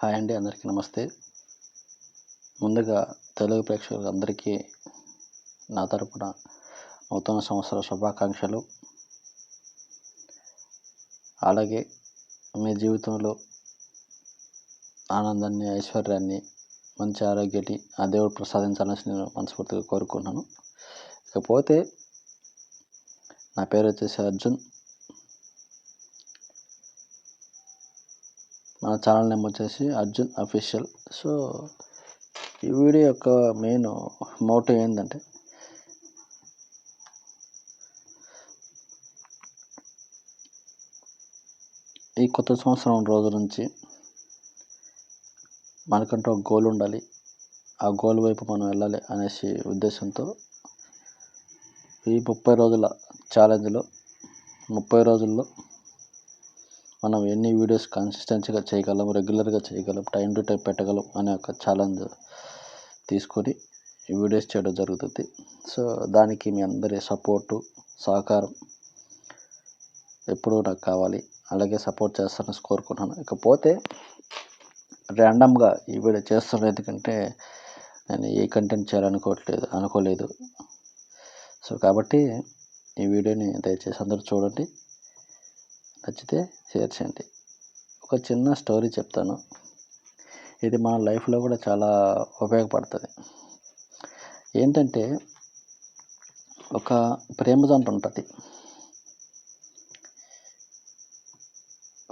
Hi అండి, అందరికీ నమస్తే. ముందుగా తెలుగు ప్రేక్షకులందరికీ నా తరపున నూతన సంవత్సర శుభాకాంక్షలు. అలాగే మీ జీవితంలో ఆనందాన్ని, ఐశ్వర్యాన్ని, మంచి ఆరోగ్యాన్ని ఆ దేవుడు ప్రసాదించాలని నేను మనస్ఫూర్తిగా కోరుకుంటున్నాను. ఇకపోతే నా పేరు వచ్చేసి అర్జున్. మన ఛానల్ నేమ్ వచ్చేసి అర్జున్ అఫీషియల్. సో ఈ వీడియో యొక్క మెయిన్ మోటో ఏంటంటే, ఈ కొత్త సంవత్సరం రోజు నుంచి మనకంటూ ఒక గోల్ ఉండాలి, ఆ గోల్ వైపు మనం వెళ్ళాలి అనేసి ఉద్దేశంతో ఈ 30 రోజుల ఛాలెంజ్లో 30 రోజుల్లో మనం ఎన్ని వీడియోస్ కన్సిస్టెన్సీగా చేయగలం, రెగ్యులర్గా చేయగలం, టైం టు టైం పెట్టగలం అనే ఒక ఛాలెంజ్ తీసుకొని ఈ వీడియోస్ చేయడం జరుగుతుంది. సో దానికి మీ అందరి సపోర్టు, సహకారం ఎప్పుడూ నాకు కావాలి. అలాగే సపోర్ట్ చేస్తారని కోరుకుంటున్నాను. ఇకపోతే ర్యాండమ్గా ఈ వీడియో చేస్తున్నాను, ఎందుకంటే నేను ఏ కంటెంట్ అనుకోలేదు. సో కాబట్టి ఈ వీడియోని దయచేసి అందరూ చూడండి, నచ్చితే షేర్ చేయండి. ఒక చిన్న స్టోరీ చెప్తాను, ఇది మన లైఫ్లో కూడా చాలా ఉపయోగపడుతుంది. ఏంటంటే, ఒక ప్రేమ జంట ఉంటుంది.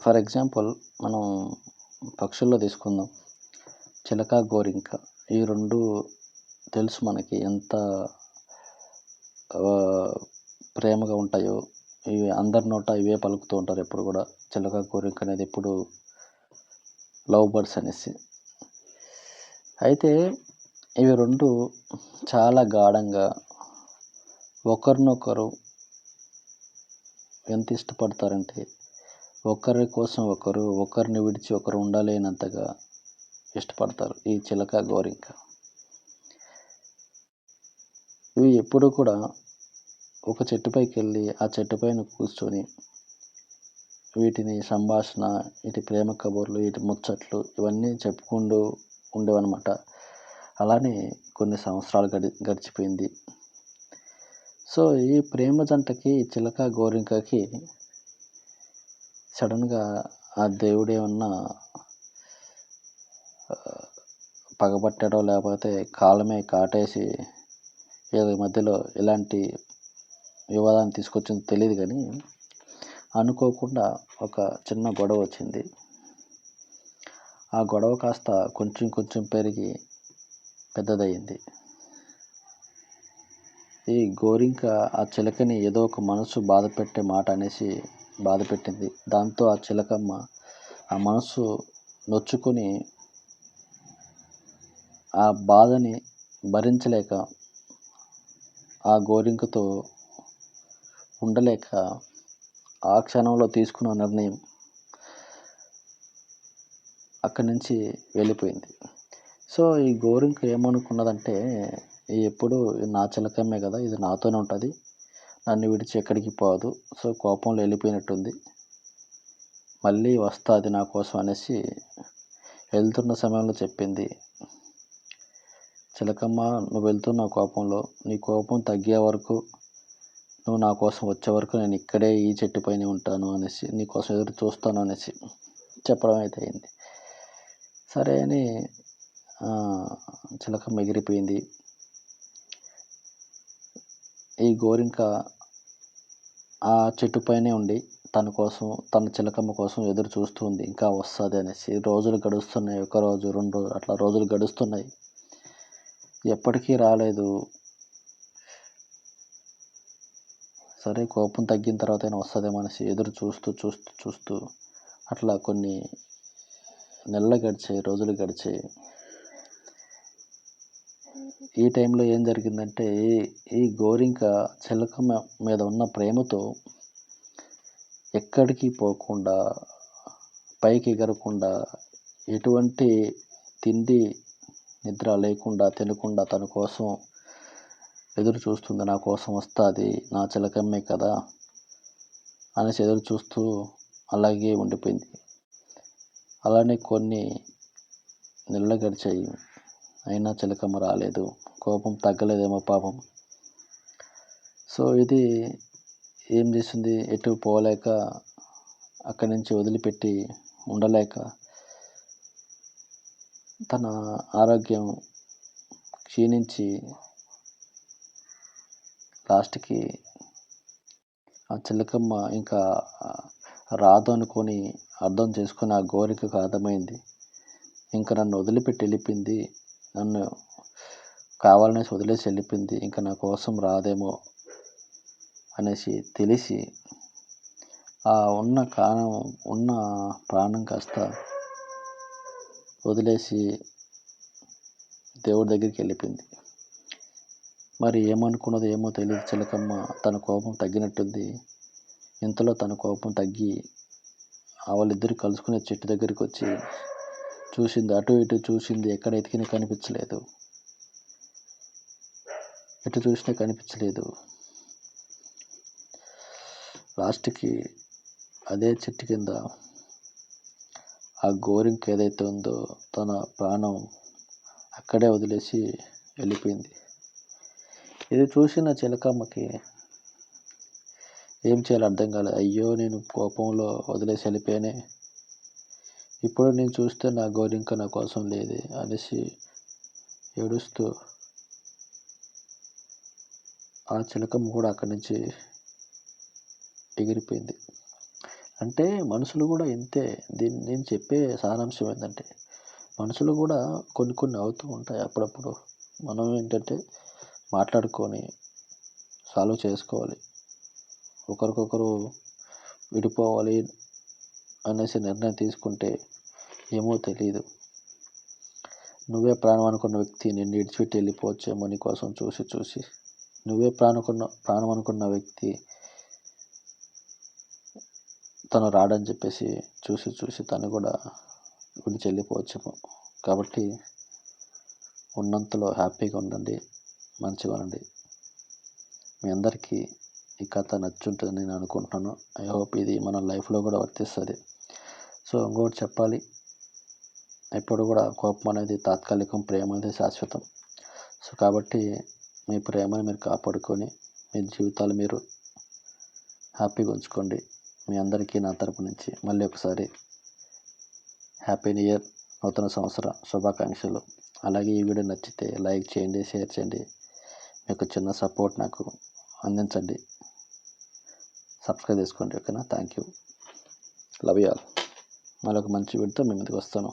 ఫర్ ఎగ్జాంపుల్ మనం పక్షుల్లో తీసుకుందాం, చిలక, గోరింక. ఈ రెండు తెలుసు మనకి ఎంత ప్రేమగా ఉంటాయో. ఇవి అందరి నోట ఇవే పలుకుతూ ఉంటారు ఎప్పుడు కూడా. చిలక, గోరింక అనేది ఎప్పుడు లవ్ బర్డ్స్ అనేసి. అయితే ఇవి రెండు చాలా గాఢంగా ఒకరినొకరు ఎంత ఇష్టపడతారంటే, ఒకరి కోసం ఒకరు, ఒకరిని విడిచి ఒకరు ఉండలేనంతగా ఇష్టపడతారు ఈ చిలక, గోరింక. ఇవి ఎప్పుడు కూడా ఒక చెట్టుపైకి వెళ్ళి ఆ చెట్టుపైన కూర్చొని వీటిని సంభాషణ, వీటి ప్రేమ కబుర్లు, వీటి ముచ్చట్లు ఇవన్నీ చెప్పుకుంటూ ఉండేవన్నమాట. అలానే కొన్ని సంవత్సరాలు గడిచిపోయింది. సో ఈ ప్రేమ జంటకి, చిలక, గోరింకకి సడన్గా ఆ దేవుడేమన్నా పగబట్టాడో, లేకపోతే కాలమే కాటేసి ఏదో మధ్యలో ఇలాంటి వివాదాన్ని తీసుకొచ్చిందో తెలియదు, కానీ అనుకోకుండా ఒక చిన్న గొడవ వచ్చింది. ఆ గొడవ కాస్త కొంచెం కొంచెం పెరిగి పెద్దదయ్యింది. ఈ గోరింక ఆ చిలకని ఏదో ఒక మనసు బాధ పెట్టే మాట అనేసి బాధ పెట్టింది. దాంతో ఆ చిలకమ్మ ఆ మనసు నొచ్చుకొని ఆ బాధని భరించలేక, ఆ గోరింకతో ఉండలేక ఆ క్షణంలో తీసుకున్న నిర్ణయం అక్కడి నుంచి వెళ్ళిపోయింది. సో ఈ గోరింక ఏమనుకున్నదంటే, ఎప్పుడు నా చిలకమ్మే కదా, ఇది నాతోనే ఉంటుంది, నన్ను విడిచి ఎక్కడికి పోదు. సో కోపంలో వెళ్ళిపోయినట్టుంది, మళ్ళీ వస్తుంది నా కోసం అనేసి వెళ్తున్న సమయంలో చెప్పింది. చిలకమ్మ, నువ్వు వెళ్తున్న కోపంలో, నీ కోపం తగ్గే వరకు, నువ్వు నా కోసం వచ్చే వరకు నేను ఇక్కడే ఈ చెట్టు పైన ఉంటాను అనేసి, నీ కోసం ఎదురు చూస్తాను అనేసి చెప్పడం అయితే అయింది. సరే అని చిలకమ్మ ఎగిరిపోయింది. ఈ గోరింక ఆ చెట్టు పైనే ఉండి తన కోసం, తన చిలకమ్మ కోసం ఎదురు చూస్తూ ఉంది, ఇంకా వస్తుంది అనేసి. రోజులు గడుస్తున్నాయి, ఒక రోజు, 2 రోజులు, అట్లా రోజులు గడుస్తున్నాయి. ఎప్పటికీ రాలేదు. సరే కోపం తగ్గిన తర్వాత అయినా వస్తుందేమో అనేసి ఎదురు చూస్తూ చూస్తూ చూస్తూ అట్లా కొన్ని నెలలు గడిచాయి, రోజులు గడిచాయి. ఈ టైంలో ఏం జరిగిందంటే, ఈ గోరింక చిలకమ్మ మీద ఉన్న ప్రేమతో ఎక్కడికి పోకుండా, పైకి ఎగరకుండా, ఎటువంటి తిండి నిద్ర లేకుండా, తినకుండా తన కోసం ఎదురు చూస్తుంది. నా కోసం వస్తుంది, నా చిలకమ్మే కదా అనేసి ఎదురు చూస్తూ అలాగే ఉండిపోయింది. అలానే కొన్ని నెలలు గడిచాయి. అయినా చిలకమ్మ రాలేదు. కోపం తగ్గలేదేమో పాపం. సో ఇది ఏం చేసింది, ఎటు పోలేక అక్కడి నుంచి వదిలిపెట్టి ఉండలేక తన ఆరోగ్యం క్షీణించి లాస్ట్కి ఆ చిలకమ్మ ఇంకా రాదు అనుకొని అర్థం చేసుకుని ఆ గోరికకు అర్థమైంది. ఇంకా నన్ను వదిలిపెట్టి వెళ్ళిపోయింది, నన్ను కావాలనేసి వదిలేసి వెళ్ళిపోయింది, ఇంకా నా కోసం రాదేమో అనేసి తెలిసి ఆ ఉన్న ప్రాణం కాస్త వదిలేసి దేవుడి దగ్గరికి వెళ్ళిపోయింది. మరి ఏమనుకున్నదో ఏమో తెలియదు చిలకమ్మ. తన కోపం తగ్గినట్టుంది. ఇంతలో తన కోపం తగ్గి వాళ్ళిద్దరు కలుసుకునే చెట్టు దగ్గరికి వచ్చి చూసింది. అటు ఇటు చూసింది, ఎక్కడ ఎతికినా కనిపించలేదు. ఎటు చూసినా కనిపించలేదు. లాస్ట్కి అదే చెట్టు కింద ఆ గోరింక ఏదైతే ఉందో తన ప్రాణం అక్కడే వదిలేసి వెళ్ళిపోయింది. ఇది చూసిన చిలకమ్మకి ఏం చేయాలో అర్థం కాలేదు. అయ్యో, నేను కోపంలో వదిలేసి వెళ్ళిపోయానే, ఇప్పుడు నేను చూస్తే నా గోరింక నా కోసం లేదే అనేసి ఏడుస్తూ ఆ చిలకమ్మ కూడా అక్కడి నుంచి ఎగిరిపోయింది. అంటే మనుషులు కూడా ఇంతే. దీన్ని నేను చెప్పే సారాంశం ఏంటంటే, మనుషులు కూడా కొన్ని అవుతూ ఉంటాయి అప్పుడప్పుడు. మనం ఏంటంటే మాట్లాడుకొని సాల్వ్ చేసుకోవాలి. ఒకరికొకరు విడిపోవాలి అనేసి నిర్ణయం తీసుకుంటే ఏమో తెలియదు. నువ్వే ప్రాణం అనుకున్న వ్యక్తి నిన్ను విడిచిపెట్టి వెళ్ళిపోవచ్చేమో నీ కోసం చూసి. నువ్వే ప్రాణం అనుకున్న వ్యక్తి తను రాడని చెప్పేసి చూసి తను కూడా విడిచి వెళ్ళిపోవచ్చేమో. కాబట్టి ఉన్నంతలో హ్యాపీగా ఉండండి, మంచిగా ఉండండి. మీ అందరికీ ఈ కథ నచ్చుంటుందని నేను అనుకుంటున్నాను. ఐ హోప్ ఇది మన లైఫ్లో కూడా వర్తిస్తుంది. సో ఇంకోటి చెప్పాలి, ఎప్పుడు కూడా కోపం అనేది తాత్కాలికం, ప్రేమ అనేది శాశ్వతం. సో కాబట్టి మీ ప్రేమను మీరు కాపాడుకొని మీ జీవితాలు మీరు హ్యాపీగా ఉంచుకోండి. మీ అందరికీ నా తరపు నుంచి మళ్ళీ ఒకసారి హ్యాపీ న్యూ ఇయర్, నూతన సంవత్సర శుభాకాంక్షలు. అలాగే ఈ వీడియో నచ్చితే లైక్ చేయండి, షేర్ చేయండి. మీకు చిన్న సపోర్ట్ నాకు అందించండి. సబ్స్క్రైబ్ చేసుకోండి. ఓకేనా? Thank you. Love you all. మరొక మంచి వీడియోతో మీ ముందుకు వస్తాను.